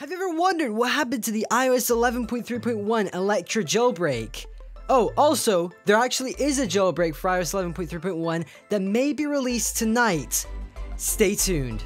Have you ever wondered what happened to the iOS 11.3.1 Electra Jailbreak? Oh, also, there actually is a jailbreak for iOS 11.3.1 that may be released tonight. Stay tuned.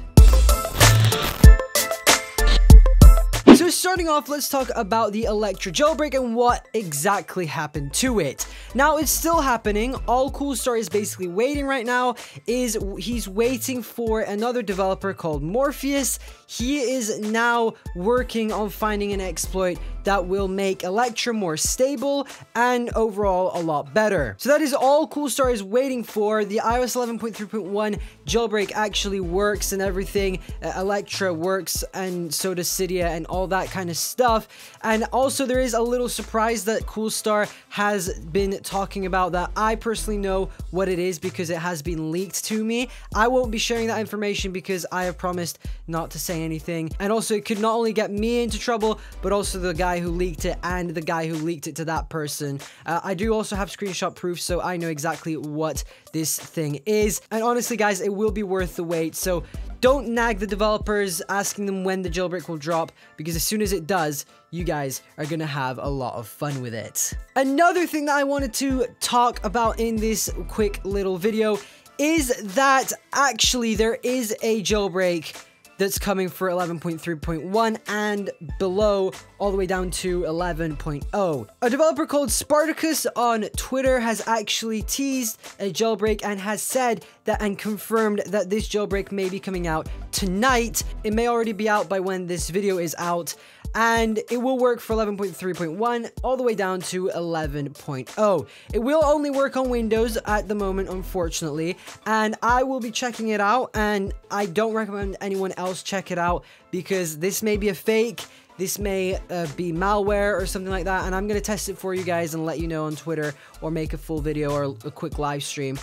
So starting off, let's talk about the Electra Jailbreak and what exactly happened to it. Now, it's still happening. All Coolstar is basically waiting right now is he's waiting for another developer called Morpheus. He is now working on finding an exploit that will make Electra more stable and overall a lot better. So that is all Coolstar is waiting for. The iOS 11.3.1 jailbreak actually works and everything. Electra works, and so does Cydia and all that kind of stuff. And also there is a little surprise that Coolstar has been talking about that I personally know what it is because it has been leaked to me. I won't be sharing that information because I have promised not to say anything. And also it could not only get me into trouble, but also the guy who leaked it and the guy who leaked it to that person. I do also have screenshot proof, so I know exactly what this thing is. And honestly, guys, it will be worth the wait. So don't nag the developers asking them when the jailbreak will drop, because as soon as it does, you guys are gonna have a lot of fun with it. Another thing that I wanted to talk about in this quick little video is that actually there is a jailbreak that's coming for 11.3.1 and below, all the way down to 11.0. A developer called Spartacus on Twitter has actually teased a jailbreak and has said that and confirmed that this jailbreak may be coming out tonight. It may already be out by when this video is out, and it will work for 11.3.1 all the way down to 11.0. It will only work on Windows at the moment, unfortunately, and I will be checking it out, and I don't recommend anyone else check it out because this may be a fake. This may be malware or something like that, and I'm going to test it for you guys and let you know on Twitter or make a full video or a quick live stream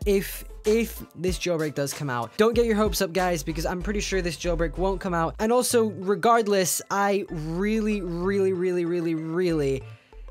if this jailbreak does come out. Don't get your hopes up, guys, because I'm pretty sure this jailbreak won't come out. And also, regardless, I really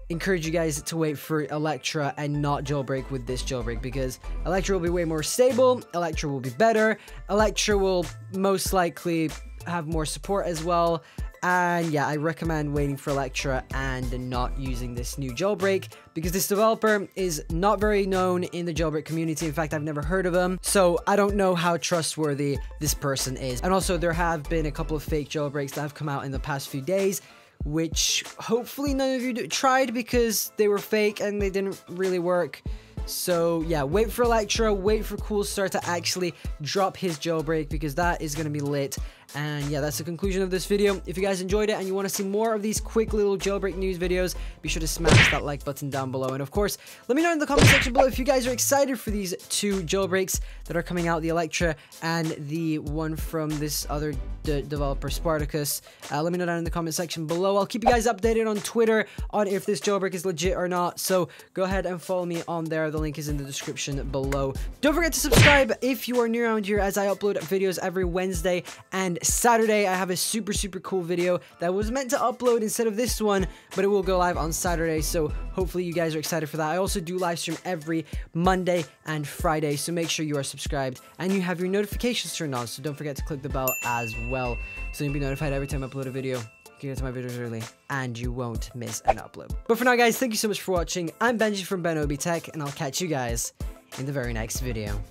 encourage you guys to wait for Electra and not jailbreak with this jailbreak, because Electra will be way more stable, Electra will be better, Electra will most likely have more support as well. And yeah, I recommend waiting for Electra and not using this new jailbreak because this developer is not very known in the jailbreak community. In fact, I've never heard of him, so I don't know how trustworthy this person is. And also, there have been a couple of fake jailbreaks that have come out in the past few days, which hopefully none of you tried because they were fake and they didn't really work. So yeah, wait for Electra, wait for Coolstar to actually drop his jailbreak because that is going to be lit. And yeah, that's the conclusion of this video. If you guys enjoyed it and you want to see more of these quick little jailbreak news videos, be sure to smash that like button down below. And of course, let me know in the comment section below if you guys are excited for these two jailbreaks that are coming out, the Electra and the one from this other developer, Spartacus. Let me know down in the comment section below. I'll keep you guys updated on Twitter on if this jailbreak is legit or not. So go ahead and follow me on there. The link is in the description below. Don't forget to subscribe if you are new around here, as I upload videos every Wednesday and Saturday. I have a super cool video that was meant to upload instead of this one, but it will go live on Saturday, so hopefully you guys are excited for that. I also do live stream every Monday and Friday, so make sure you are subscribed and you have your notifications turned on, so don't forget to click the bell as well so you'll be notified every time I upload a video. You can get to my videos early and you won't miss an upload. But for now, guys, thank you so much for watching. I'm Benji from BenObi Tech, and I'll catch you guys in the very next video.